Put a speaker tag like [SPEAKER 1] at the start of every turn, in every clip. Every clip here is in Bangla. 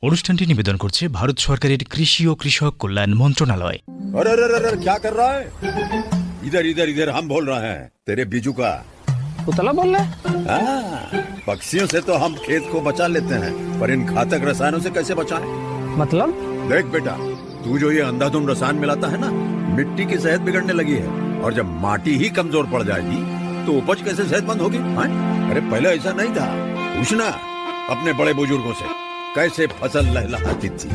[SPEAKER 1] অনুষ্ঠানটি নিবেদন করছে ভারত সরকারের কৃষি ও কৃষক কল্যাণ মন্ত্রণালয়।
[SPEAKER 2] अरे अरे अरे क्या कर रहा है? इधर इधर इधर हम बोल रहे हैं तेरे बीजू का।
[SPEAKER 3] उतला बोल रहा है?
[SPEAKER 2] हाँ, पक्षियों से तो हम खेत को बचा लेते हैं, पर इन घातक रसायनों से कैसे बचाएं?
[SPEAKER 3] मतलब?
[SPEAKER 2] देख बेटा, तू जो ये अंधाधुंध रसायन मिलाता है ना, मिट्टी की सेहत बिगड़ने लगी है। और जब माटी ही कमजोर पड़ जाएगी तो उपज कैसे सेहतमंद होगी? हाँ? अरे पहले ऐसा नहीं था। पूछना अपने बड़े बुजुर्गों से, कैसे फसल लहलहाती थी,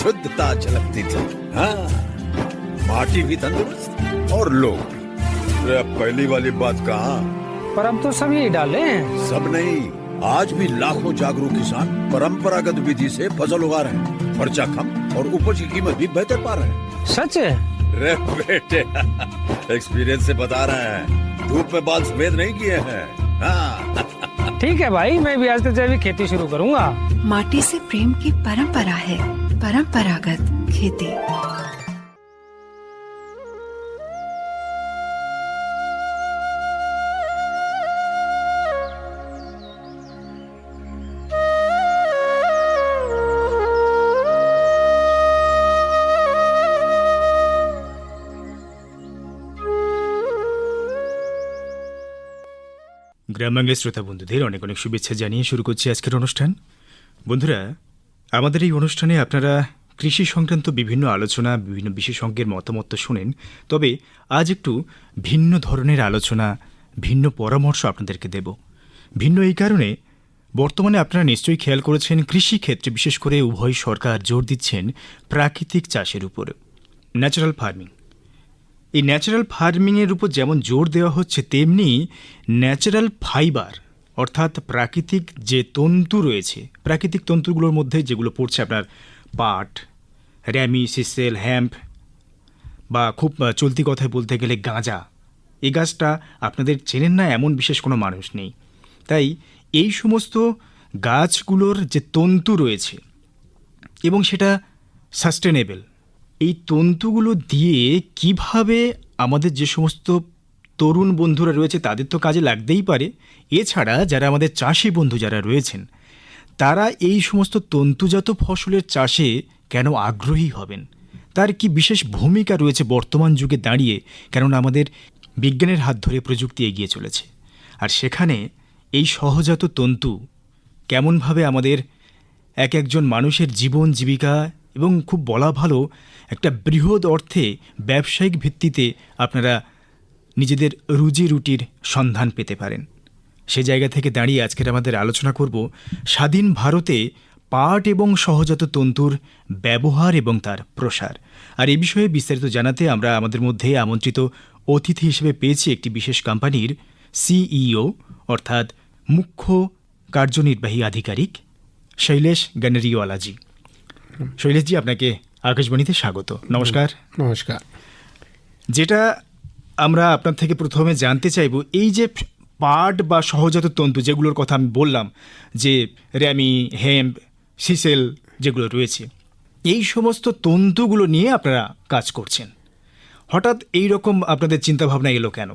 [SPEAKER 2] शुद्धता झलकती थी। हाँ, माटी भी तंदुरुस्त और लोग भी। अरे अब पहली वाली बात कहाँ?
[SPEAKER 3] पर अब तो सब यही डाले हैं।
[SPEAKER 2] सब नहीं, आज भी लाखों जागरूक किसान परंपरागत विधि से फसल उगा रहे हैं। खर्चा कम और उपज की कीमत भी बेहतर पा रहे हैं।
[SPEAKER 3] सच है?
[SPEAKER 2] रे बेटे, एक्सपीरियंस से बता रहे हैं, धूप में बाल सफेद नहीं किए हैं। हाँ।
[SPEAKER 3] ठीक है भाई, मैं भी आज से जैविक खेती शुरू करूंगा।
[SPEAKER 4] माटी से प्रेम की परंपरा है, परंपरागत खेती।
[SPEAKER 1] গ্রাম বাংলার শ্রোতা বন্ধুদের অনেক অনেক শুভেচ্ছা জানিয়ে শুরু করছি আজকের অনুষ্ঠান। বন্ধুরা, আমাদের এই অনুষ্ঠানে আপনারা কৃষি সংক্রান্ত বিভিন্ন আলোচনা, বিভিন্ন বিশেষজ্ঞের মতামত তো শোনেন, তবে আজ একটু ভিন্ন ধরনের আলোচনা, ভিন্ন পরামর্শ আপনাদেরকে দেব। ভিন্ন এই কারণে, বর্তমানে আপনারা নিশ্চয়ই খেয়াল করেছেন কৃষি ক্ষেত্রে বিশেষ করে উভয় সরকার জোর দিচ্ছেন প্রাকৃতিক চাষের উপর, ন্যাচারাল ফার্মিং। এই ন্যাচারাল ফার্মিংয়ের উপর যেমন জোর দেওয়া হচ্ছে, তেমনি ন্যাচারাল ফাইবার অর্থাৎ প্রাকৃতিক যে তন্তু রয়েছে, প্রাকৃতিক তন্তুগুলোর মধ্যে যেগুলো পড়ছে আপনার পাট, র্যামি, সিসেল, হ্যাম্প বা খুব চলতি কথায় বলতে গেলে গাঁজা। এই গাছটা আপনাদের চেনেন না এমন বিশেষ কোনো মানুষ নেই। তাই এই সমস্ত গাছগুলোর যে তন্তু রয়েছে এবং সেটা সাস্টেনেবল, এই তন্তুগুলো দিয়ে কিভাবে আমাদের যে সমস্ত তরুণ বন্ধুরা রয়েছে তাদের তো কাজে লাগতেই পারে, এছাড়া যারা আমাদের চাষি বন্ধু যারা রয়েছেন তারা এই সমস্ত তন্তুজাত ফসলের চাষে কেন আগ্রহী হবেন, তার কি বিশেষ ভূমিকা রয়েছে বর্তমান যুগে দাঁড়িয়ে, কেননা আমাদের বিজ্ঞানের হাত ধরে প্রযুক্তি এগিয়ে চলেছে। আর সেখানে এই সহজাত তন্তু কেমনভাবে আমাদের এক একজন মানুষের জীবন জীবিকা এবং খুব বলা ভালো একটা বৃহৎ অর্থে ব্যবসায়িক ভিত্তিতে আপনারা নিজেদের রুজি রুটির সন্ধান পেতে পারেন, সে জায়গা থেকে দাঁড়িয়ে আজকের আমাদের আলোচনা করব স্বাধীন ভারতে পাট এবং সহজাত তন্তুর ব্যবহার এবং তার প্রসার। আর এই বিষয়ে বিস্তারিত জানাতে আমরা আমাদের মধ্যে আমন্ত্রিত অতিথি হিসেবে পেয়েছি একটি বিশেষ কোম্পানির সিইও অর্থাৎ মুখ্য কার্যনির্বাহী আধিকারিক শৈলেশ গানেরিওয়ালাজি। শৈলেশজি, আপনাকে আকাশবাণীতে স্বাগত। নমস্কার।
[SPEAKER 5] নমস্কার।
[SPEAKER 1] যেটা আমরা আপনার থেকে প্রথমে জানতে চাইব, এই যে পাট বা সহজাত তন্তু যেগুলোর কথা আমি বললাম, যে র্যামি, হেম্প, সিসেল যেগুলো রয়েছে, এই সমস্ত তন্তুগুলো নিয়ে আপনারা কাজ করছেন, হঠাৎ এই রকম আপনাদের চিন্তাভাবনা এলো কেন?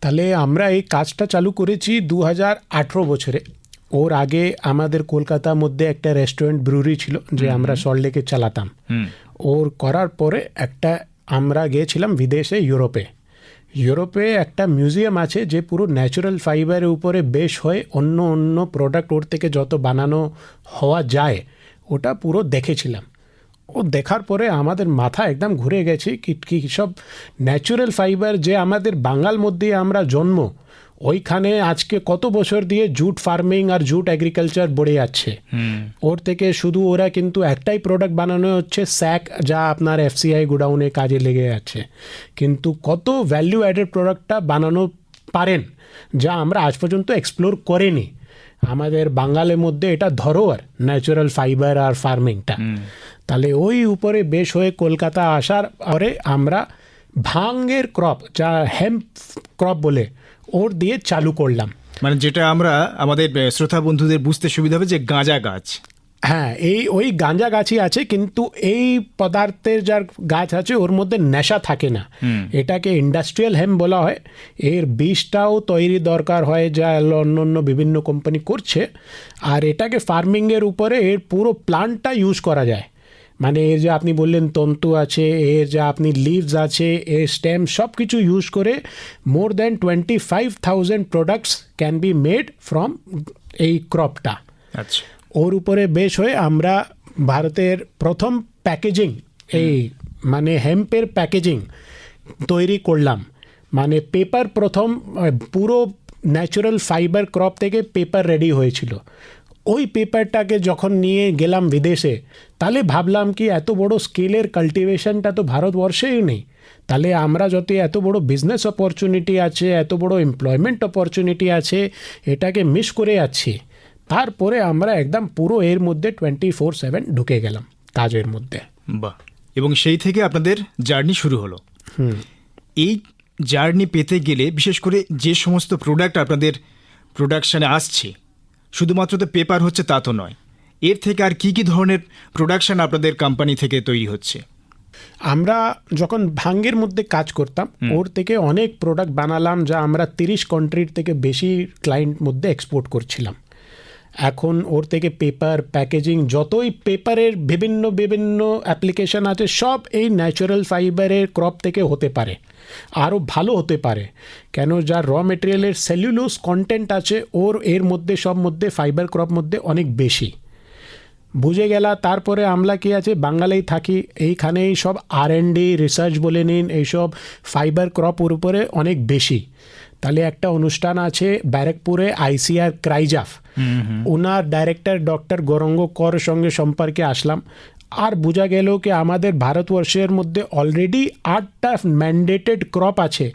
[SPEAKER 5] তাহলে আমরা এই কাজটা চালু করেছি 2018 বছরে। ওর আগে আমাদের কলকাতার মধ্যে একটা রেস্টুরেন্ট ব্রুরি ছিল যে আমরা সল্টলেকে চালাতাম। ওর করার পরে আমরা গিয়েছিলাম বিদেশে, ইউরোপে একটা মিউজিয়াম আছে যে পুরো ন্যাচারাল ফাইবারের উপরে বেশ হয়ে অন্য প্রোডাক্ট ওর থেকে যত বানানো হওয়া যায় ওটা পুরো দেখেছিলাম। ও দেখার পরে আমাদের মাথা একদম ঘুরে গেছে কি সব ন্যাচারাল ফাইবার যে আমাদের বাঙাল মধ্যে আমরা জন্ম, ওইখানে আজকে কত বছর দিয়ে জুট ফার্মিং আর জুট এগ্রিকালচার বেড়ে যাচ্ছে। ওর থেকে শুধু ওরা কিন্তু একটাই প্রোডাক্ট বানানো হচ্ছে স্যাক, যা আপনার এফসিআই গোডাউনে কাজে লেগে যাচ্ছে, কিন্তু কত ভ্যালু অ্যাডেড প্রোডাক্টটা বানানো পারেন যা আমরা আজ পর্যন্ত এক্সপ্লোর করিনি। আমাদের বাঙালের মধ্যে এটা ধরোয়ার, ন্যাচারাল ফাইবার আর ফার্মিংটা। তাহলে ওই উপরে বেশ হয়ে কলকাতা আসার পরে আমরা ভাঙের ক্রপ, যা হেম্প ক্রপ বলে, ওর দিয়ে চালু করলাম।
[SPEAKER 1] মানে যেটা আমরা আমাদের শ্রোতা বন্ধুদের বুঝতে সুবিধা হবে যে গাঁজা গাছ।
[SPEAKER 5] হ্যাঁ, ওই গাঁজা গাছই আছে, কিন্তু এই পদার্থের যার গাছ আছে ওর মধ্যে নেশা থাকে না। এটাকে ইন্ডাস্ট্রিয়াল হেম্প বলা হয়। এর বীজটাও তৈরি দরকার হয়, যা অন্য অন্য বিভিন্ন কোম্পানি করছে। আর এটাকে ফার্মিংয়ের উপরে এর পুরো প্লান্টটা ইউজ করা যায়। মানে এর যে আপনি বললেন তন্তু আছে, এর যা আপনি লিভস আছে, এর স্টেম, সব কিছু ইউজ করে more than 25,000 products can be made from এই ক্রপটা।
[SPEAKER 1] আচ্ছা,
[SPEAKER 5] ওর উপরে বেশ হয়ে আমরা ভারতের প্রথম প্যাকেজিং, এই মানে হেম্পের প্যাকেজিং তৈরি করলাম। মানে পেপার প্রথম পুরো ন্যাচারাল ফাইবার ক্রপ থেকে পেপার রেডি হয়েছিল। ওই পেপারটাকে যখন নিয়ে গেলাম বিদেশে, তাহলে ভাবলাম কি এত বড় স্কেলের কাল্টিভেশনটা তো ভারতবর্ষেই নেই। তাহলে আমরা যত এত বড় বিজনেস অপরচুনিটি আছে, এত বড় এমপ্লয়মেন্ট অপরচুনিটি আছে, এটাকে মিস করে যাচ্ছি। তারপরে আমরা একদম পুরো এর মধ্যে 24/7 ঢুকে গেলাম কাজের মধ্যে।
[SPEAKER 1] বাহ। এবং সেই থেকে আপনাদের জার্নি শুরু হলো। এই জার্নি পেতে গেলে বিশেষ করে যে সমস্ত প্রোডাক্ট আপনাদের প্রোডাকশানে আসছে, শুধুমাত্র তো পেপার হচ্ছে তা তো নয়, এর থেকে আর কি কি ধরনের প্রোডাকশান আপনাদের কোম্পানি থেকে তৈরি হচ্ছে?
[SPEAKER 5] আমরা যখন ভাঙ্গের মধ্যে কাজ করতাম, ওর থেকে অনেক প্রোডাক্ট বানালাম, যা আমরা 30 কান্ট্রির থেকে বেশি ক্লায়েন্ট মধ্যে এক্সপোর্ট করছিলাম। এখন ওর থেকে পেপার, প্যাকেজিং, যতই পেপারের বিভিন্ন বিভিন্ন অ্যাপ্লিকেশন আছে, সব এই ন্যাচারাল ফাইবারের ক্রপ থেকে হতে পারে, আরও ভালো হতে পারে। কেন, যা র মেটেরিয়ালের সেলুলোজ কন্টেন্ট আছে ওর এর মধ্যে সব মধ্যে ফাইবার ক্রপ মধ্যে অনেক বেশি বুঝে গেলা। তারপরে আমরা কি আছে, বাঙালিই থাকি, এইখানেই সব R&D রিসার্চ বলে নিন, এইসব ফাইবার ক্রপ ওর উপরে অনেক বেশি। তাহলে একটা অনুষ্ঠান আছে ব্যারাকপুরে, ICR ক্রাইজাফ, ওনার ডাইরেক্টর ডক্টর গৌরাঙ্গ কর সঙ্গে সম্পর্কে আসলাম। আর বোঝা গেল কি আমাদের ভারতবর্ষের মধ্যে অলরেডি 8টা ম্যান্ডেটেড ক্রপ আছে,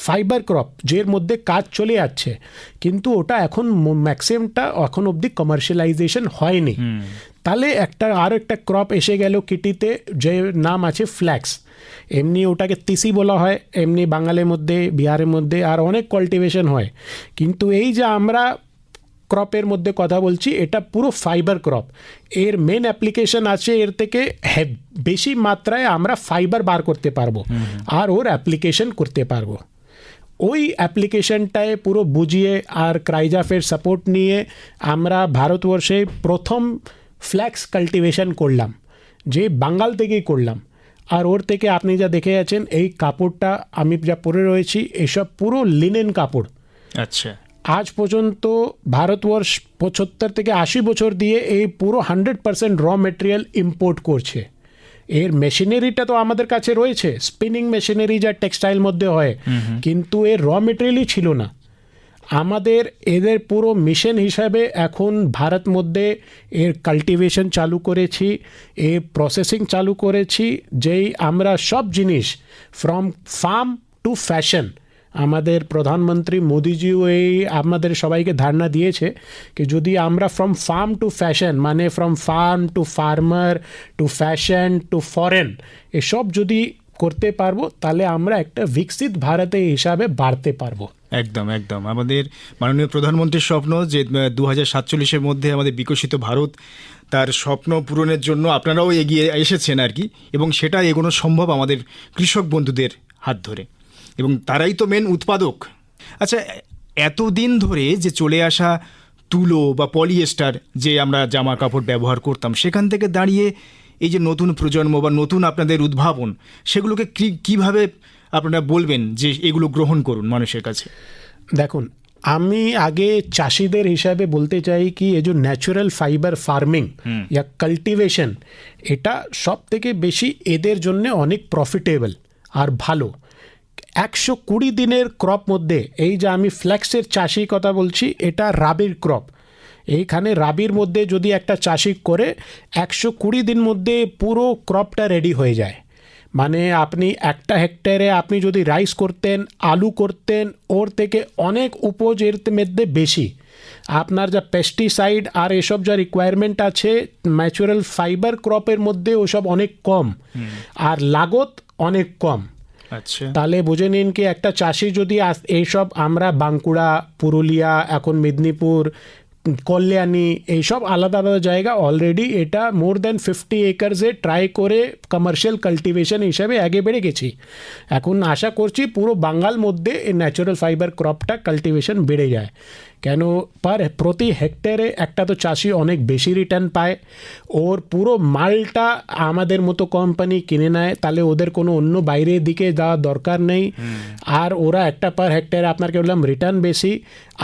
[SPEAKER 5] ফাইবার ক্রপ, যের মধ্যে কাজ চলে যাচ্ছে, কিন্তু ওটা এখন ম্যাক্সিমামটা এখন অবধি কমার্শিয়ালাইজেশন হয়নি। তাহলে আরও একটা ক্রপ এসে গেল কিটিতে, যে নাম আছে ফ্ল্যাক্স। এমনি ওটাকে তিসি বলা হয়, এমনি বাঙালির মধ্যে, বিহারের মধ্যে আর অনেক কাল্টিভেশন হয়। কিন্তু এই যে আমরা ক্রপের মধ্যে কথা বলছি, এটা পুরো ফাইবার ক্রপ। এর মেন অ্যাপ্লিকেশন আছে, এর থেকে বেশি মাত্রায় আমরা ফাইবার বার করতে পারবো আর ওর অ্যাপ্লিকেশন করতে পারবো। ওই অ্যাপ্লিকেশনটায় পুরো বুঝিয়ে আর ক্রাইজাফের সাপোর্ট নিয়ে আমরা ভারতবর্ষে প্রথম ফ্ল্যাক্স কাল্টিভেশন করলাম, যে বাঙ্গাল থেকেই করলাম। আর ওর থেকে আপনি যা দেখে যাচ্ছেন, এই কাপড়টা আমি যা পরে রয়েছি, এসব পুরো লিনেন কাপড়।
[SPEAKER 1] আচ্ছা,
[SPEAKER 5] আজ পর্যন্ত ভারতবর্ষ 75 থেকে 80 বছর দিয়ে এই পুরো 100% র মেটেরিয়াল ইম্পোর্ট করছে। এর মেশিনারিটা তো আমাদের কাছে রয়েছে, স্পিনিং মেশিনারি যা টেক্সটাইল মধ্যে হয়, কিন্তু এর র মেটেরিয়ালই ছিল না। আমাদের এদের পুরো মিশন হিসাবে এখন ভারত মধ্যে এর কাল্টিভেশন চালু করেছি, এর প্রসেসিং চালু করেছি, যেই আমরা সব জিনিস ফ্রম ফার্ম টু ফ্যাশন, আমাদের প্রধানমন্ত্রী মোদিজিও এই আমাদের সবাইকে ধারণা দিয়েছে কি যদি আমরা ফ্রম ফার্ম টু ফ্যাশন, মানে from farm to farmer to fashion to foreign, এসব যদি করতে পারবো, তাহলে আমরা একটা বিকশিত ভারতে হিসাবে বাড়তে পারবো।
[SPEAKER 1] একদম একদম। আমাদের মাননীয় প্রধানমন্ত্রীর স্বপ্ন যে 2047-এর মধ্যে আমাদের বিকশিত ভারত, তার স্বপ্ন পূরণের জন্য আপনারাও এগিয়ে এসেছেন আর কি, এবং সেটা এগোনো সম্ভব আমাদের কৃষক বন্ধুদের হাত ধরে, এবং তারাই তো মেন উৎপাদক। আচ্ছা, এতদিন ধরে যে চলে আসা তুলো বা পলিয়েস্টার যে আমরা জামা কাপড় ব্যবহার করতাম, সেখান থেকে দাঁড়িয়ে এই যে নতুন প্রজন্ম বা নতুন আপনাদের উদ্ভাবন, সেগুলোকে কিভাবে আপনারা বলবেন যে এগুলো গ্রহণ করুন মানুষের কাছে?
[SPEAKER 5] দেখুন, আমি আগে চাষিদের হিসাবে বলতে চাই কি এই যে ন্যাচারাল ফাইবার ফার্মিং या কাল্টিভেশন, এটা সব থেকে বেশি এদের জন্য অনেক প্রফিটেবল আর ভালো। 120 দিনের ক্রপ মধ্যে, এই যে আমি ফ্ল্যাক্সের চাষি কথা বলছি, এটা রাবির ক্রপ। এইখানে রাবির মধ্যে যদি একটা চাষি করে 120 দিন মধ্যে পুরো ক্রপটা রেডি হয়ে যায়। মানে আপনি একটা হেক্টরে আপনি যদি রাইস করতেন, আলু করতেন, ওর থেকে অনেক উপজ এর মধ্যে বেশি। আপনার যা পেস্টিসাইড আর এসব যা রিকোয়ারমেন্ট আছে ন্যাচারাল ফাইবার ক্রপের মধ্যে, ওসব অনেক কম আর লাগত অনেক কম।
[SPEAKER 1] আচ্ছা,
[SPEAKER 5] তাহলে বুঝে নিন কি একটা চাষি যদি এইসব আমরা বাঁকুড়া, পুরুলিয়া, এখন মেদিনীপুর, কল্যাণী এইসব আলাদা আলাদা জায়গা অলরেডি এটা মোর দ্যান 50 একর্সে ট্রাই করে কমার্শিয়াল কাল্টিভেশন হিসাবে আগে বেড়ে গেছি। এখন আশা করছি পুরো বাঙ্গাল মধ্যে এই ন্যাচারাল ফাইবার ক্রপটা কাল্টিভেশন বেড়ে যায়। কেন প্রতি হেক্টরে একটা তো চাষি অনেক বেশি রিটার্ন পায়, ওর পুরো মালটা আমাদের মতো কোম্পানি কিনে নেয়, তাহলে ওদের কোনো অন্য বাইরের দিকে যাওয়ার দরকার নেই, আর ওরা একটা পার হেক্টরে আপনাকে বললাম রিটার্ন বেশি,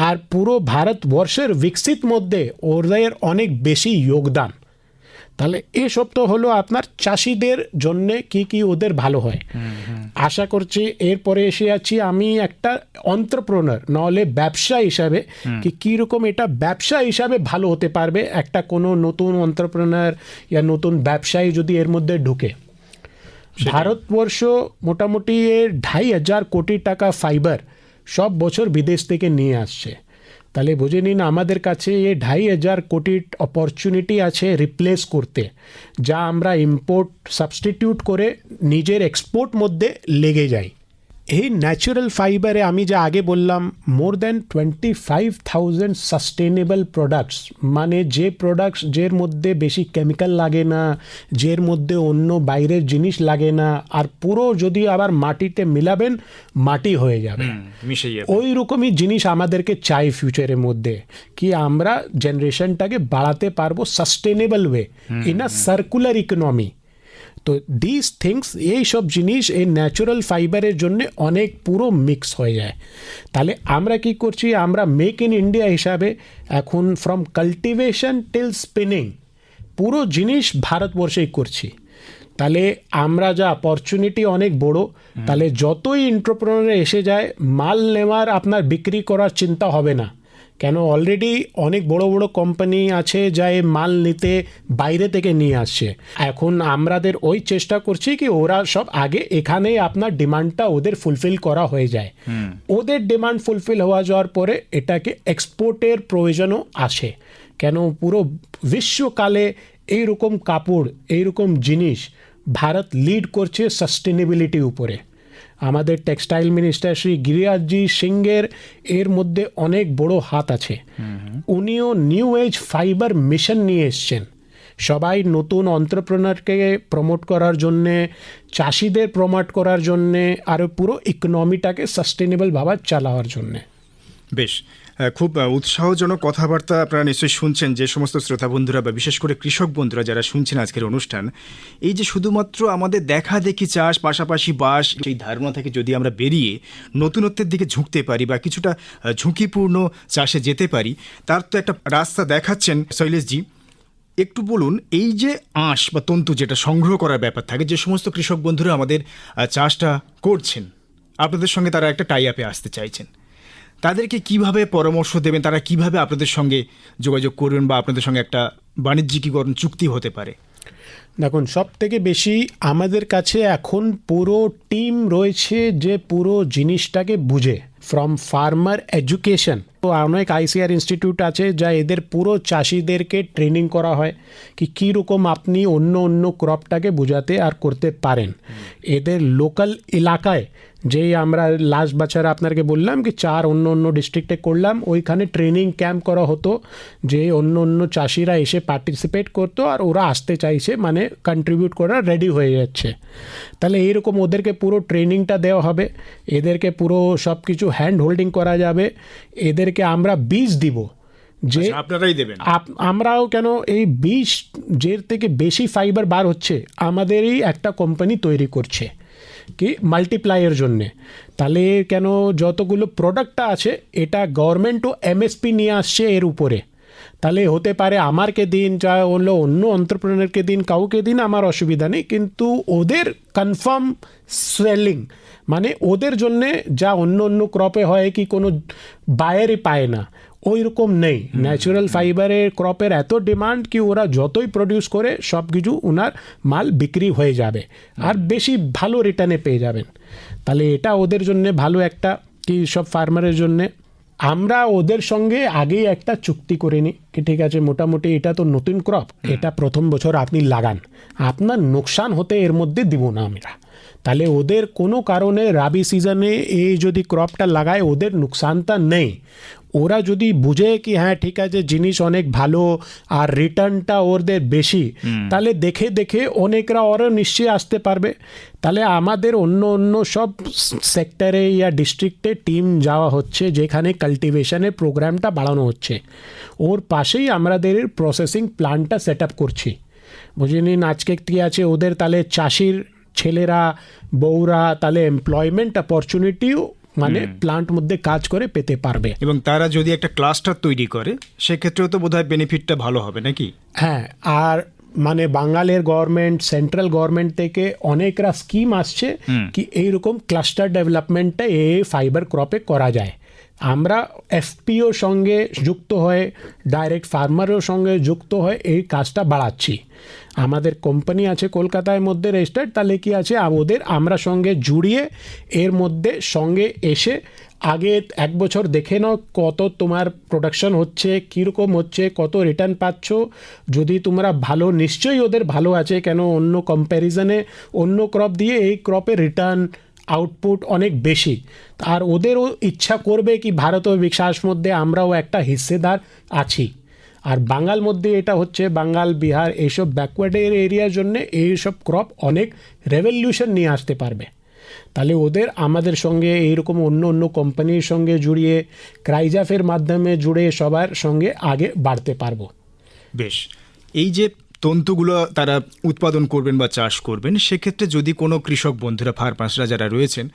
[SPEAKER 5] আর পুরো ভারতবর্ষের বিকশিত মধ্যে ওদের অনেক বেশি যোগদান। তাহলে এসব তো হলো আপনার চাষিদের জন্যে কি ওদের ভালো হয়। আশা করছি এরপরে এসে আছি আমি একটা অন্ত্রপ্রনার নাহলে ব্যবসা হিসাবে, কীরকম এটা ব্যবসা হিসাবে ভালো হতে পারবে একটা কোনো নতুন অন্ত্রপ্রনার ইয়া নতুন ব্যবসায়ী যদি এর মধ্যে ঢুকে। ভারতবর্ষ মোটামুটি 2,500 কোটি টাকা ফাইবার সব বছর বিদেশ থেকে নিয়ে আসছে। তাহলে বুঝে নিন আমাদের কাছে 2,500 কোটির অপরচুনিটি আছে রিপ্লেস করতে, যা আমরা ইম্পোর্ট সাবস্টিটিউট করে নিজের এক্সপোর্ট মধ্যে লেগে যাই। এই ন্যাচারাল ফাইবারে আমি যা আগে বললাম মোর দ্যান 25,000 সাস্টেনেবল প্রোডাক্টস, মানে যে প্রোডাক্টস যের মধ্যে বেশি কেমিক্যাল লাগে না, যের মধ্যে অন্য বাইরের জিনিস লাগে না, আর পুরো যদি আবার মাটিতে মিলাবেন মাটি হয়ে যাবে,
[SPEAKER 1] মিশে যাবে।
[SPEAKER 5] ওই রকমই জিনিস আমাদেরকে চাই ফিউচারের মধ্যে, কি আমরা জেনারেশনটাকে বাড়াতে পারবো sustainable way in a circular economy. তো দিস থিংস এই সব জিনিস এই ন্যাচারাল ফাইবারের জন্য অনেক পুরো মিক্স হয়ে যায়। তাহলে আমরা কি করছি, আমরা মেক ইন ইন্ডিয়া হিসাবে এখন ফ্রম কাল্টিভেশন টিল স্পিনিং পুরো জিনিস ভারতবর্ষেই করছি। তাহলে আমরা যা অপরচুনিটি অনেক বড়, তাহলে যতই এন্টারপ্রেনার এসে যায় মাল নেওয়ার আপনার বিক্রি করার চিন্তা হবে না, কেন অলরেডি অনেক বড় বড় কোম্পানি আছে যা এই মাল নিতে বাইরে থেকে নিয়ে আসছে। এখন আমাদের ওই চেষ্টা করছি কি ওরা সব আগে এখানে আপনার ডিমান্ডটা ওদের ফুলফিল করা হয়ে যায়, ওদের ডিমান্ড ফুলফিল হওয়া যাওয়ার পরে এটাকে এক্সপোর্টের প্রয়োজনও আসে। কেন পুরো বিশ্বকালে এইরকম কাপড় এইরকম জিনিস ভারত লিড করছে সাস্টেনেবিলিটি উপরে। আমাদের টেক্সটাইল মিনিস্টার শ্রী গিরিরাজজি সিংয়ের এর মধ্যে অনেক বড় হাত আছে। উনিও নিউ এজ ফাইবার মিশন নিয়ে এসছেন, সবাই নতুন এন্টারপ্রেনারকে প্রমোট করার জন্যে, চাষিদের প্রমোট করার জন্যে, আর পুরো ইকোনমিটাকে সাস্টেনেবল ভাবে চালাবার জন্যে।
[SPEAKER 1] বেশ, খুব উৎসাহজনক কথাবার্তা আপনারা নিশ্চয়ই শুনছেন, যে সমস্ত শ্রোতা বন্ধুরা বা বিশেষ করে কৃষক বন্ধুরা যারা শুনছেন আজকের অনুষ্ঠান। এই যে শুধুমাত্র আমাদের দেখা দেখি চাষ পাশাপাশি বাস, সেই ধারণা থেকে যদি আমরা বেরিয়ে নতুনত্বের দিকে ঝুঁকতে পারি বা কিছুটা ঝুঁকিপূর্ণ চাষে যেতে পারি, তার তো একটা রাস্তা দেখাচ্ছেন শৈলেশজি। একটু বলুন, এই যে আঁশ বা তন্তু যেটা সংগ্রহ করার ব্যাপার থাকে, যে সমস্ত কৃষক বন্ধুরা আমাদের চাষটা করছেন, আপনাদের সঙ্গে তারা একটা টাই আপে আসতে চাইছেন, তাদেরকে কিভাবে পরামর্শ দেবেন, তারা কিভাবে আপনাদের সঙ্গে যোগাযোগ করবেন বা আপনাদের সঙ্গে একটা বাণিজ্যিকীকরণ চুক্তি হতে পারে?
[SPEAKER 5] দেখুন, সব থেকে বেশি আমাদের কাছে এখন পুরো টিম রয়েছে যে পুরো জিনিসটাকে বুঝে, ফ্রম ফার্মার এডুকেশন। তো অনেক আইসিআর ইনস্টিটিউট আছে যা এদের পুরো চাষিদেরকে ট্রেনিং করা হয় কি কীরকম আপনি অন্য অন্য ক্রপটাকে বোঝাতে আর করতে পারেন। এদের লোকাল এলাকায় যেই আমরা লাস্ট বছর আপনাকে বললাম কি 4 অন্য ডিস্ট্রিক্টে করলাম, ওইখানে ট্রেনিং ক্যাম্প করা হতো, যে অন্য চাষিরা এসে পার্টিসিপেট করতো আর ওরা আসতে চাইছে, মানে কন্ট্রিবিউট করার রেডি হয়ে যাচ্ছে। তাহলে এইরকম ওদেরকে পুরো ট্রেনিংটা দেওয়া হবে, এদেরকে পুরো সব কিছু হ্যান্ড হোল্ডিং করা যাবে, এদেরকে আমরা বীজ দিব যে
[SPEAKER 1] আপনারাই দেবেন।
[SPEAKER 5] আমরাও কেন এই বীজ যের থেকে বেশি ফাইবার বার হচ্ছে আমাদেরই একটা কোম্পানি তৈরি করছে কি মাল্টিপ্লাইয়ের জন্যে। তাহলে কেন যতগুলো প্রোডাক্টটা আছে এটা গভর্নমেন্টও এমএসপি নিয়ে আসছে এর উপরে, তাহলে হতে পারে আমারকে দিন, যা হলো অন্য এন্টারপ্রেনারকে দিন, কাউকে দিন, আমার অসুবিধা নেই, কিন্তু ওদের কনফার্ম সেলিং, মানে ওদের জন্যে যা অন্য ক্রপে হয় কি কোনো বায়ারই পায় না, ওই রকম নেই। ন্যাচারাল ফাইবারের ক্রপের এত ডিমান্ড কি ওরা যতই প্রডিউস করে সব কিছু ওনার মাল বিক্রি হয়ে যাবে আর বেশি ভালো রিটার্নে পেয়ে যাবেন। তাহলে এটা ওদের জন্যে ভালো একটা কি সব ফার্মারের জন্যে। আমরা ওদের সঙ্গে আগেই একটা চুক্তি করে নিই কি ঠিক আছে, মোটামুটি এটা তো নতুন ক্রপ, এটা প্রথম বছর আপনি লাগান, আপনার নোকসান হতে এর মধ্যে দিব না আমরা। তাহলে ওদের কোনো কারণে রাবি সিজনে এই যদি ক্রপটা লাগায় ওদের নুকসানটা নেই, ওরা যদি বুঝে কি হ্যাঁ ঠিক আছে জিনিস অনেক ভালো আর রিটার্নটা ওদের বেশি, তাহলে দেখে দেখে অনেকরা ওরা নিশ্চয়ই আসতে পারবে। তাহলে আমাদের অন্য অন্য সব সেক্টরে ইয়া ডিস্ট্রিক্টে টিম যাওয়া হচ্ছে যেখানে কাল্টিভেশনের প্রোগ্রামটা বাড়ানো হচ্ছে। ওর পাশেই আমাদের প্রসেসিং প্ল্যান্টটা সেট আপ করছি। বুঝে নিন আজকে কী আছে ওদের, তাহলে চাষির ছেলেরা বউরা তাহলে এমপ্লয়মেন্ট অপরচুনিটিও মানে প্লান্ট মধ্যে কাজ করে পেতে পারবে।
[SPEAKER 1] এবং তারা যদি একটা ক্লাস্টার তৈরি করে সেক্ষেত্রেও তো বোধহয় বেনিফিটটা ভালো হবে নাকি?
[SPEAKER 5] হ্যাঁ, আর মানে বাঙালির গভর্নমেন্ট সেন্ট্রাল গভর্নমেন্ট থেকে অনেকরা স্কিম আসছে কি এইরকম ক্লাস্টার ডেভেলপমেন্টটা এই ফাইবার ক্রপে করা যায়। আমরা এফপিওর সঙ্গে যুক্ত হয়ে ডাইরেক্ট ফার্মারের সঙ্গে যুক্ত হয়ে এই কাজটা বাড়াচ্ছি। আমাদের কোম্পানি আছে কলকাতার মধ্যে রেজিস্টার্ড, তাহলে কি আছে ওদের আমরা সঙ্গে জুড়িয়ে এর মধ্যে সঙ্গে এসে আগে এক বছর দেখে নাও কত তোমার প্রোডাকশন হচ্ছে, কীরকম হচ্ছে, কত রিটার্ন পাচ্ছ। যদি তোমরা ভালো, নিশ্চয়ই ওদের ভালো আছে, কেন অন্য কম্প্যারিজনে অন্য ক্রপ দিয়ে এই ক্রপে রিটার্ন আউটপুট অনেক বেশি। আর ওদেরও ইচ্ছা করবে কি ভারতীয় বিকাশ মধ্যে আমরাও একটা হিস্সেদার আছি। আর বাঙাল মধ্যে এটা হচ্ছে বাঙাল বিহার এইসব ব্যাকওয়ার্ডের এরিয়ার জন্য এইসব ক্রপ অনেক রেভলিউশন নিয়ে আসতে পারবে। তাহলে ওদের আমাদের সঙ্গে এইরকম অন্য অন্য কোম্পানির সঙ্গে জুড়িয়ে ক্রাইজাফের মাধ্যমে জুড়ে সবার সঙ্গে আগে বাড়তে পারবো।
[SPEAKER 1] বেশ, এই যে তন্তুগুলো তারা উৎপাদন করবেন বা চাষ করবেন, সেক্ষেত্রে যদি কোনো কৃষক বন্ধুরা ফার্মার্সরা যারা রয়েছেন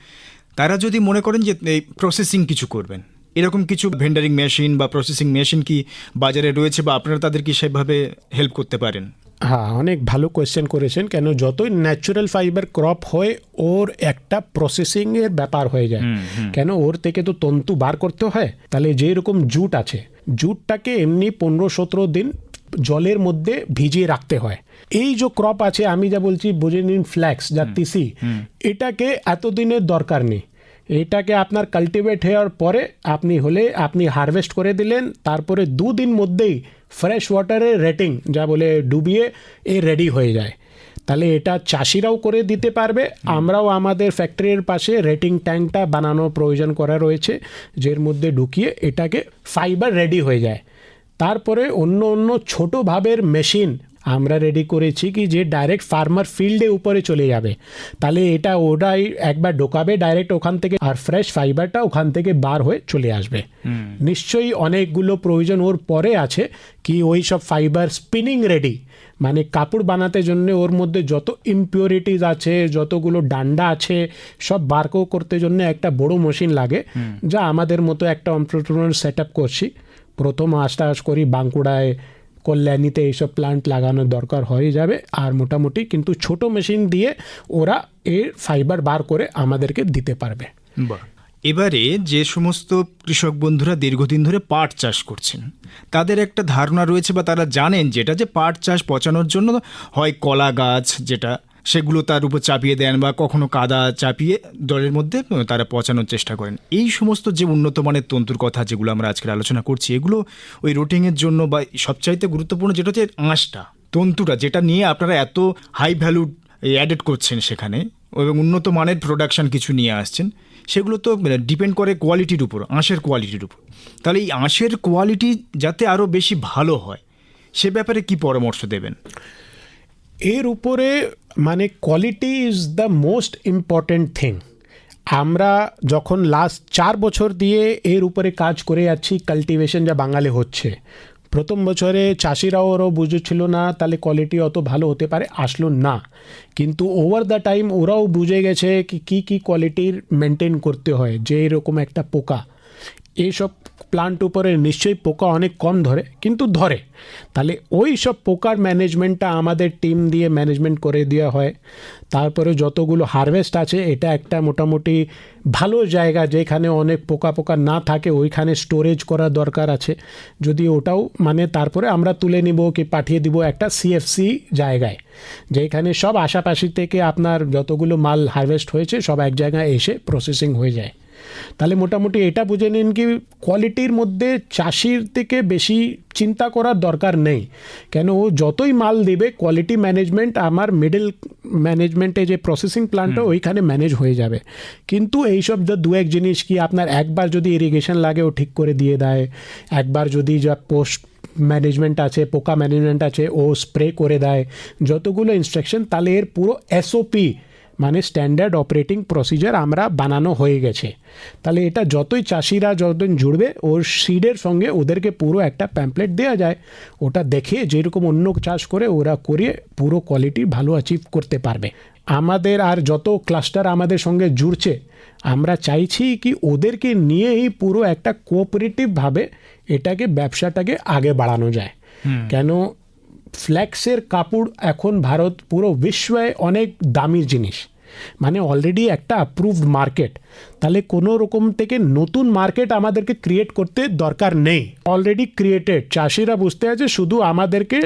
[SPEAKER 1] তারা যদি মনে করেন যে এই প্রসেসিং কিছু করবেন, এরকম কিছু ভেন্ডারিং মেশিন বা প্রসেসিং মেশিন কি বাজারে রয়েছে বা আপনারা তাদেরকে সেভাবে হেল্প করতে পারেন?
[SPEAKER 5] হ্যাঁ, অনেক ভালো কোয়েশ্চেন করেছেন। কেন যতই ন্যাচারাল ফাইবার ক্রপ হয় ওর একটা প্রসেসিংয়ের ব্যাপার হয়ে যায়। কেন ওর থেকে তো তন্তু বার করতে হয়। তাহলে যেরকম জুট আছে, জুটটাকে এমনি 15-17 দিন জলের মধ্যে ভিজিয়ে রাখতে হয়। এই যে ক্রপ আছে আমি যা বলছি বুঝে নিন ফ্ল্যাক্স যা তিসি, এটাকে এতদিনের দরকার নেই। এটাকে আপনার কাল্টিভেট হওয়ার পরে আপনি হারভেস্ট করে দিলেন, তারপরে 2 দিন মধ্যেই ফ্রেশ ওয়াটারে রেটিং যা বলে ডুবিয়ে রেডি হয়ে যায়। তাহলে এটা চাষিরাও করে দিতে পারবে। আমরাও আমাদের ফ্যাক্টরির পাশে রেটিং ট্যাঙ্কটা বানানো প্রয়োজন করা রয়েছে, যের মধ্যে ঢুকিয়ে এটাকে ফাইবার রেডি হয়ে যায়। তারপরে অন্য অন্য ছোট ভাবের মেশিন আমরা রেডি করেছি কি যে ডাইরেক্ট ফার্মার ফিল্ডে উপরে চলে যাবে। তাহলে এটা ওটাই একবার ঢোকাবে ডাইরেক্ট ওখান থেকে, আর ফ্রেশ ফাইবারটা ওখান থেকে বার হয়ে চলে আসবে। নিশ্চয়ই অনেকগুলো প্রয়োজন ওর পরে আছে কি ওই সব ফাইবার স্পিনিং রেডি, মানে কাপড় বানাতে জন্য ওর মধ্যে যত ইমপিউরিটিস আছে, যতগুলো ডান্ডা আছে, সব বার করতে জন্য একটা বড় মেশিন লাগে, যা আমাদের মতো একটা এন্টারপ্রেনার সেট আপ করছি। প্রথম আস্তে করি বাঁকুড়ায়, কল্যাণীতে এইসব প্লান্ট লাগানোর দরকার হয়ে যাবে। আর মোটামুটি কিন্তু ছোট মেশিন দিয়ে ওরা এর ফাইবার বার করে আমাদেরকে দিতে পারবে।
[SPEAKER 1] বাহ। এবারে যে সমস্ত কৃষক বন্ধুরা দীর্ঘদিন ধরে পাট চাষ করছেন তাদের একটা ধারণা রয়েছে বা তারা জানেন যেটা যে পাট চাষ পচানোর জন্য হয় কলা গাছ যেটা সেগুলো তার উপর চাপিয়ে দেন বা কখনো কাদা চাপিয়ে জলের মধ্যে তারা পচানোর চেষ্টা করেন। এই সমস্ত যে উন্নত মানের তন্তুর কথা যেগুলো আমরা আজকের আলোচনা করছি, এগুলো ওই রোটিংয়ের জন্য বা সবচাইতে গুরুত্বপূর্ণ যেটা হচ্ছে আঁশটা, তন্তুটা, যেটা নিয়ে আপনারা এত হাই ভ্যালু অ্যাডেড করছেন সেখানে এবং উন্নত মানের প্রোডাকশন কিছু নিয়ে আসছেন, সেগুলো তো ডিপেন্ড করে কোয়ালিটির উপর, আঁশের কোয়ালিটির উপর। তাহলে এই আঁশের কোয়ালিটি যাতে আরও বেশি ভালো হয় সে ব্যাপারে কি পরামর্শ দেবেন?
[SPEAKER 5] এর উপরে মানে quality is the most important thing. আমরা যখন লাস্ট 4 বছর দিয়ে এর উপরে কাজ করে যাচ্ছি, কাল্টিভেশন যা বাঙালি হচ্ছে, প্রথম বছরে চাষিরাও ওরাও বুঝেছিল না তাহলে কোয়ালিটি অত ভালো হতে পারে, আসলো না। কিন্তু ওভার দ্য টাইম ওরাও বুঝে গেছে কি কি কোয়ালিটির মেনটেন করতে হয়। যে এরকম একটা পোকা, এইসব প্লান্ট উপরে নিশ্চয়ই পোকা অনেক কম ধরে, কিন্তু ধরে। তাহলে ওই সব পোকার ম্যানেজমেন্টটা আমাদের টিম দিয়ে ম্যানেজমেন্ট করে দেওয়া হয়। তারপরে যতগুলো হারভেস্ট আছে এটা একটা মোটামুটি ভালো জায়গা যেখানে অনেক পোকা না থাকে ওইখানে স্টোরেজ করা দরকার আছে। যদি ওটাও মানে তারপরে আমরা তুলে নিব কি পাঠিয়ে দিব একটা সিএফসি জায়গায়, যেখানে সব আশাপাশি থেকে আপনার যতগুলো মাল হারভেস্ট হয়েছে সব এক জায়গায় এসে প্রসেসিং হয়ে যায়। তাহলে মোটামুটি এটা বুঝে নিন কি কোয়ালিটির মধ্যে চাষির থেকে বেশি চিন্তা করার দরকার নেই, কেন ও যতই মাল দেবে কোয়ালিটি ম্যানেজমেন্ট আমার মিডল ম্যানেজমেন্টে যে প্রসেসিং প্ল্যান্টটা ওইখানে ম্যানেজ হয়ে যাবে। কিন্তু এইসব যে দু এক জিনিস কি আপনার একবার যদি ইরিগেশন লাগে ও ঠিক করে দিয়ে দেয়, একবার যদি যা পোস্ট ম্যানেজমেন্ট আছে, পোকা ম্যানেজমেন্ট আছে, ও স্প্রে করে দেয়, যতগুলো ইনস্ট্রাকশন, তাহলে এর পুরো এসওপি মানে স্ট্যান্ডার্ড অপারেটিং প্রসিজার আমরা বানানো হয়ে গেছে। তাহলে এটা যতই চাষিরা যতদিন জুড়বে ওর সিডের সঙ্গে ওদেরকে পুরো একটা প্যাম্পলেট দেওয়া যায়, ওটা দেখে যেরকম অন্য চাষ করে ওরা করে পুরো কোয়ালিটি ভালো অ্যাচিভ করতে পারবে। আমাদের আর যত ক্লাস্টার আমাদের সঙ্গে জুড়ছে, আমরা চাইছি কি ওদেরকে নিয়েই পুরো একটা কোঅপারেটিভভাবে এটাকে ব্যবসাটাকে আগে বাড়ানো যায়। কেন ফ্ল্যাক্সের কাপড় এখন ভারত পুরো বিশ্বে অনেক দামি জিনিস, মানে অলরেডি একটা অ্যাপ্রুভড মার্কেট। তাহলে কোনো রকম থেকে নতুন মার্কেট আমাদেরকে ক্রিয়েট করতে দরকার নেই, অলরেডি ক্রিয়েটেড। চাষিরা বুঝতে আছে, শুধু আমাদেরকে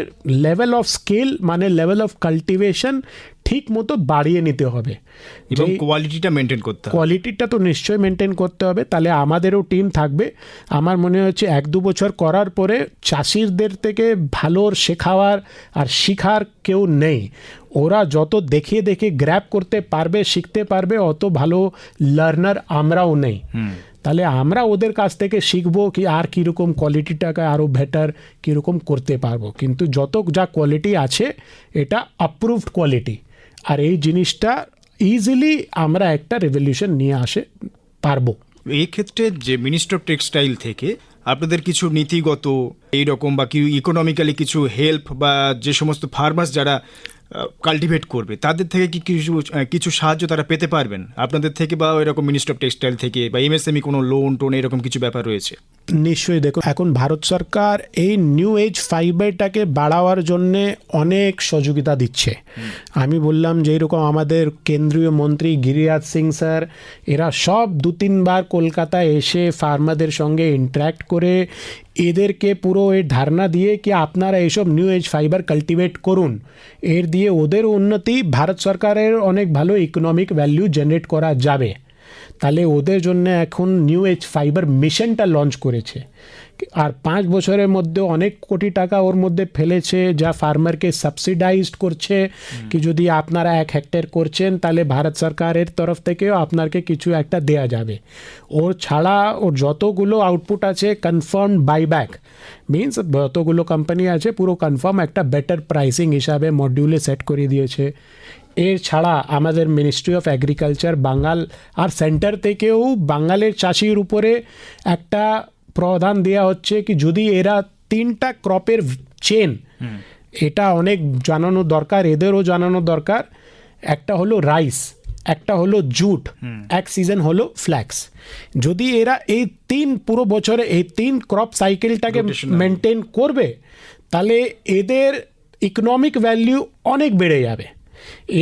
[SPEAKER 5] লেভেল অফ স্কেল মানে লেভেল অফ কাল্টিভেশন ঠিক মতো বাড়িয়ে নিতে হবে
[SPEAKER 1] এবং কোয়ালিটিটা মেনটেন করতে হবে।
[SPEAKER 5] কোয়ালিটিটা তো নিশ্চয়ই মেনটেন করতে হবে। তাহলে আমাদেরও টিম থাকবে। আমার মনে হচ্ছে 1-2 বছর করার পরে চাষিদের থেকে ভালো শেখাওয়ার আর শিখার কেউ নেই। ওরা যত দেখে দেখে গ্র্যাব করতে পারবে, শিখতে পারবে, অত ভালো লার্নার আমরাও নেই। তাহলে আমরা ওদের কাছ থেকে শিখবো কি আর কীরকম কোয়ালিটিটাকে আরও বেটার কীরকম করতে পারবো। কিন্তু যত যা কোয়ালিটি আছে এটা অ্যাপ্রুভড কোয়ালিটি, আর এই জিনিসটা ইজিলি আমরা একটা রেভলিউশন নিয়ে আসে পারবো।
[SPEAKER 1] এই ক্ষেত্রে যে মিনিস্ট্রি অফ টেক্সটাইল থেকে আপনাদের কিছু নীতিগত এইরকম বা কি ইকোনমিক্যালি কিছু হেল্প বা যে সমস্ত ফার্মার্স যারা কাল্টিভেট করবে তাদের থেকে কি কিছু সাহায্য তারা পেতে পারবেন আপনাদের থেকে, বা এরকম মিনিস্ট্রি অফ টেক্সটাইল থেকে বা এমএসএমই কোনো লোন টোন এরকম কিছু ব্যাপার রয়েছে?
[SPEAKER 5] নিশ্চয়ই। দেখো, এখন ভারত সরকার এই নিউ এজ ফাইবারটাকে বাড়াওয়ার জন্যে অনেক সহযোগিতা দিচ্ছে। আমি বললাম যে এরকম আমাদের কেন্দ্রীয় মন্ত্রী গিরিরাজ সিং স্যার, এরা সব 2-3 বার কলকাতায় এসে ফার্মারদের সঙ্গে ইন্টারাক্ট করে এদেরকে পুরো এই ধারণা দিয়ে কি আপনারা এইসব নিউ এজ ফাইবার কাল্টিভেট করুন, এর দিয়ে ওদের উন্নতি, ভারত সরকারের অনেক ভালো ইকোনমিক ভ্যালু জেনারেট করা যাবে। তাহলে ওদের জন্য এখন নিউ এজ ফাইবার মিশনটা লঞ্চ করেছে, আর 5 বছরের মধ্যে অনেক কোটি টাকা ওর মধ্যে ফেলেছে, যা ফার্মারকে সাবসিডাইজড করছে কি যদি আপনারা 1 হেক্টর করছেন তাহলে ভারত সরকারের তরফ থেকেও আপনাকে কিছু একটা দেয়া যাবে। ওর ছাড়া ওর যতগুলো আউটপুট আছে কনফার্ম বাইব্যাক মিনস যতগুলো কোম্পানি আছে পুরো কনফার্ম একটা বেটার প্রাইসিং হিসাবে মডিউলে সেট করে দিয়েছে। এর ছাড়া আমাদের মিনিস্ট্রি অফ এগ্রিকালচার বাঙ্গাল আর সেন্টার থেকেও বাঙ্গালের চাষির উপরে একটা প্রধান দেওয়া হচ্ছে কি যদি এরা 3টা ক্রপের চেন, এটা অনেক জানানো দরকার, এদেরও জানানো দরকার। একটা হলো রাইস, একটা হলো জুট, এক সিজন হলো ফ্ল্যাক্স। যদি এরা এই 3 পুরো বছরে এই 3 ক্রপ সাইকেলটাকে মেনটেন করবে তাহলে এদের ইকোনমিক ভ্যালু অনেক বেড়ে যাবে,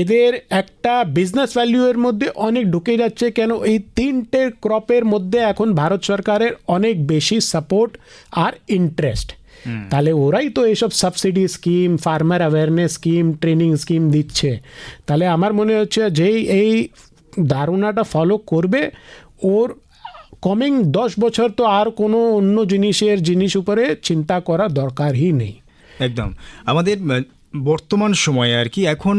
[SPEAKER 5] এদের একটা বিজনেস ভ্যালুয়ের মধ্যে অনেক ঢুকে যাচ্ছে। কেন এই 3টে ক্রপের মধ্যে এখন ভারত সরকারের অনেক বেশি সাপোর্ট আর ইন্টারেস্ট। তাহলে ওরাই তো এইসব subsidy scheme, farmer awareness scheme, training scheme দিচ্ছে। তাহলে আমার মনে হচ্ছে যেই এই ধারণাটা ফলো করবে, ওর কমিং 10 বছর তো আর কোনো অন্য জিনিস উপরে চিন্তা করা দরকারই নেই।
[SPEAKER 1] একদম। আমাদের বর্তমান সময়ে আর কি এখন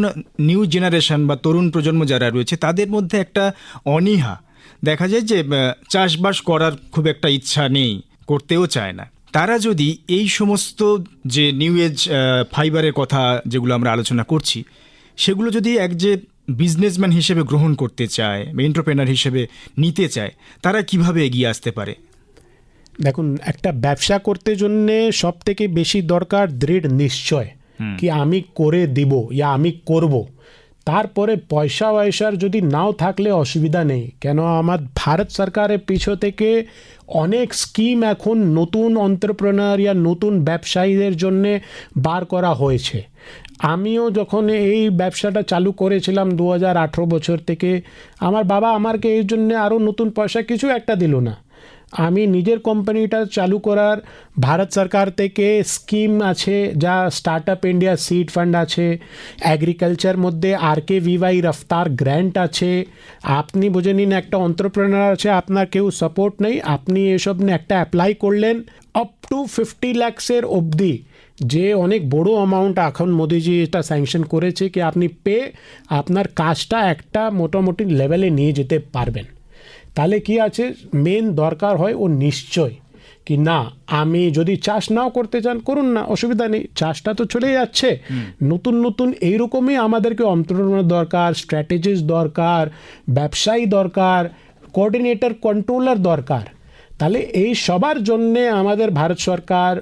[SPEAKER 1] নিউ জেনারেশন বা তরুণ প্রজন্ম যারা রয়েছে তাদের মধ্যে একটা অনীহা দেখা যায় যে চাষবাস করার খুব একটা ইচ্ছা নেই, করতেও চায় না। তারা যদি এই সমস্ত যে নিউ এজ ফাইবারের কথা যেগুলো আমরা আলোচনা করছি সেগুলো যদি এক যে বিজনেসম্যান হিসেবে গ্রহণ করতে চায়, এন্টারপ্রেনার হিসেবে নিতে চায়, তারা কিভাবে এগিয়ে আসতে পারে?
[SPEAKER 5] দেখুন, একটা ব্যবসা করতে জন্যে সব থেকে বেশি দরকার দৃঢ় নিশ্চয় কি আমি করে দিব ইয়া আমি করব। তারপরে পয়সার যদি নাও থাকলে অসুবিধা নেই, কেন আমার ভারত সরকারের পিছু থেকে অনেক স্কিম এখন নতুন এন্টারপ্রেনার ইয়া নতুন ব্যবসায়ীদের জন্যে বার করা হয়েছে। আমিও যখন এই ব্যবসাটা চালু করেছিলাম 2018 বছর থেকে, আমার বাবা আমাকে এই জন্যে আরও নতুন পয়সা কিছু একটা দিল না, আমি নিজের কোম্পানিটা চালু করার ভারত সরকার থেকে স্কিম আছে, যা স্টার্টআপ ইন্ডিয়া সিড ফান্ড আছে, এগ্রিকালচার মধ্যে RKVY রফতার গ্র্যান্ট আছে। আপনি বুঝে নিন একটা এন্টারপ্রেনার আছে, আপনার কেউ সাপোর্ট নেই, আপনি এসব নিয়ে একটা অ্যাপ্লাই করলেন আপ টু 50 লাখসের অবধি, যে অনেক বড় অ্যামাউন্ট এখন মোদিজি এটা স্যাংশন করেছে কি আপনি আপনার কাজটা একটা মোটামুটি লেভেলে নিয়ে যেতে পারবেন। তাহলে কি আছে, মেন দরকার হয় ও নিশ্চয় কি না, আমি যদি চাষ নাও করতে চান করুন না, অসুবিধা নেই, চাষটা তো চলে যাচ্ছে। নতুন নতুন এইরকমই আমাদেরকে এন্টারপ্রেনার দরকার, স্ট্র্যাটেজিস্ট দরকার, ব্যবসায়ী দরকার, কোঅর্ডিনেটর কন্ট্রোলার দরকার। তাহলে এই সবার জন্যে আমাদের ভারত সরকার,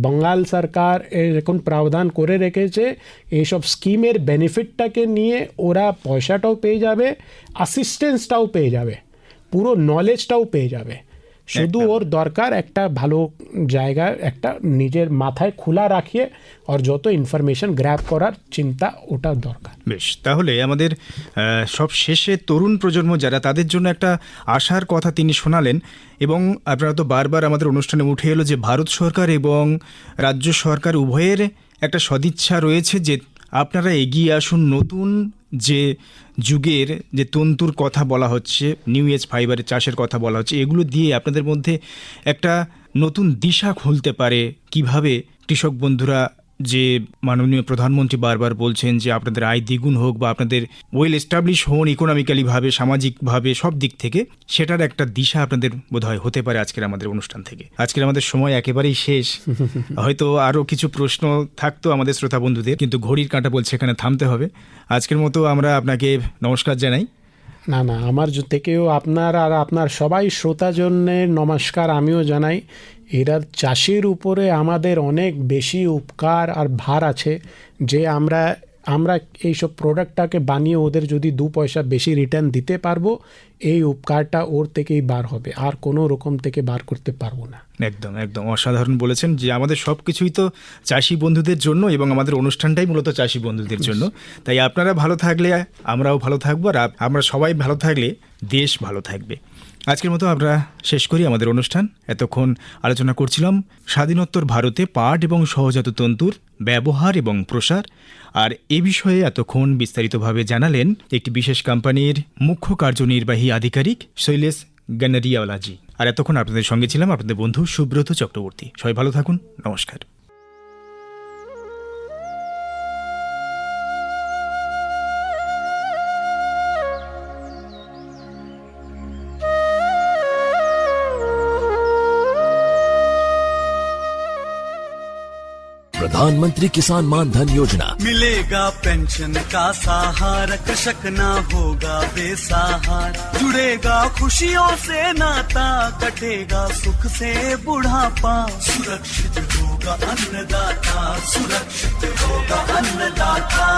[SPEAKER 5] বাঙ্গাল সরকার এরকম প্রাবধান করে রেখেছে। এইসব স্কিমের বেনিফিটটাকে নিয়ে ওরা পয়সাটাও পেয়ে যাবে, অ্যাসিস্ট্যান্সটাও পেয়ে যাবে, পুরো নলেজটাও পেয়ে যাবে। শুধু ওর দরকার একটা ভালো জায়গায় একটা নিজের মাথায় খোলা রাখিয়ে আর যত ইনফরমেশন গ্র্যাব করার চিন্তা ওটা দরকার।
[SPEAKER 1] বেশ, তাহলে আমাদের সব শেষে তরুণ প্রজন্ম যারা, তাদের জন্য একটা আশার কথা তিনি শোনালেন। এবং আপনারা তো বারবার আমাদের অনুষ্ঠানে উঠে এলো যে ভারত সরকার এবং রাজ্য সরকার উভয়ের একটা সদিচ্ছা রয়েছে যে আপনারা এগিয়ে আসুন, নতুন যে যুগের যে তন্তুর কথা বলা হচ্ছে, নিউ এজ ফাইবারের চাষের কথা বলা হচ্ছে, এগুলো দিয়ে আপনাদের মধ্যে একটা নতুন দিশা খুলতে পারে। কিভাবে কৃষক বন্ধুরা, যে মাননীয় প্রধানমন্ত্রী বারবার বলছেন যে আপনাদের আয় দ্বিগুণ হোক বা আপনাদের ওয়েল এস্টাবলিশ হন ইকোনমিক্যালিভাবে, সামাজিকভাবে, সব দিক থেকে, সেটার একটা দিশা আপনাদের বোধহয় হতে পারে আজকের আমাদের অনুষ্ঠান থেকে। আজকের আমাদের সময় একেবারেই শেষ। হয়তো আরও কিছু প্রশ্ন থাকতো আমাদের শ্রোতা বন্ধুদের, কিন্তু ঘড়ির কাঁটা বলছে এখানে থামতে হবে। আজকের মতো আমরা আপনাকে নমস্কার জানাই।
[SPEAKER 5] না, আমার থেকেও আপনার আর আপনার সবাই শ্রোতা জন্যে নমস্কার আমিও জানাই। এরা চাষির উপরে আমাদের অনেক বেশি উপকার আর ভার আছে, যে আমরা এইসব প্রোডাক্টটাকে বানিয়ে ওদের যদি 2 পয়সা বেশি রিটার্ন দিতে পারবো, এই উপকারটা ওর থেকেই বার হবে, আর কোনো রকম থেকে বার করতে পারবো না।
[SPEAKER 1] একদম একদম অসাধারণ বলেছেন যে আমাদের সব কিছুই তো চাষি বন্ধুদের জন্য, এবং আমাদের অনুষ্ঠানটাই মূলত চাষি বন্ধুদের জন্য। তাই আপনারা ভালো থাকলে আমরাও ভালো থাকবো, আর আমরা সবাই ভালো থাকলে দেশ ভালো থাকবে। আজকের মতো আমরা শেষ করি আমাদের অনুষ্ঠান। এতক্ষণ আলোচনা করছিলাম স্বাধীনোত্তর ভারতে পাট এবং সহজাত তন্তুর ব্যবহার এবং প্রসার, আর এ বিষয়ে এতক্ষণ বিস্তারিতভাবে জানালেন একটি বিশেষ কোম্পানির মুখ্য কার্যনির্বাহী আধিকারিক শৈলেশ গানারিয়াওয়ালাজি। আর এতক্ষণ আপনাদের সঙ্গে ছিলাম আপনাদের বন্ধু সুব্রত চক্রবর্তী। সবাই ভালো থাকুন, নমস্কার।
[SPEAKER 6] प्रधानमंत्री किसान मान धन योजना।
[SPEAKER 7] मिलेगा पेंशन का सहारा, कृषक ना होगा बेसहारा, जुड़ेगा खुशियों से नाता, कटेगा सुख से बुढ़ापा, सुरक्षित होगा अन्नदाता, सुरक्षित होगा अन्नदाता।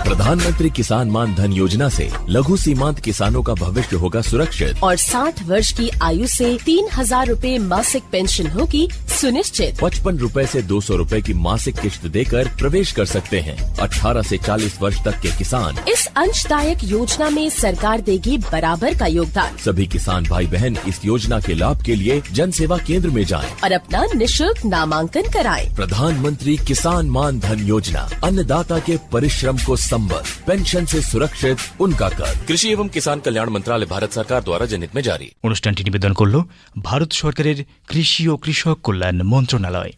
[SPEAKER 6] प्रधानमंत्री किसान मान धन योजना से लघु सीमांत किसानों का भविष्य होगा सुरक्षित
[SPEAKER 8] और 60 वर्ष की आयु से 3,000 रूपए मासिक पेंशन होगी सुनिश्चित।
[SPEAKER 6] 55 रूपए से 200 रूपए की मासिक किश्त देकर प्रवेश कर सकते हैं। 18 से 40 वर्ष तक के किसान
[SPEAKER 8] इस अंशदायक योजना में सरकार देगी बराबर का योगदान।
[SPEAKER 6] सभी किसान भाई बहन इस योजना के लाभ के लिए जन सेवा केंद्र में जाएं
[SPEAKER 8] और अपना निशुल्क नामांकन कराएं।
[SPEAKER 6] प्रधानमंत्री किसान मान धन योजना, अन्नदाता के परिश्रम को संबल, पेंशन से सुरक्षित उनका कर। कृषि एवं किसान कल्याण मंत्रालय, भारत सरकार द्वारा जनहित में जारी।
[SPEAKER 1] অনুষ্ঠানটি নিবেদন করল ভারত সরকারের কৃষি ও কৃষক কল্যাণ মন্ত্রণালয়।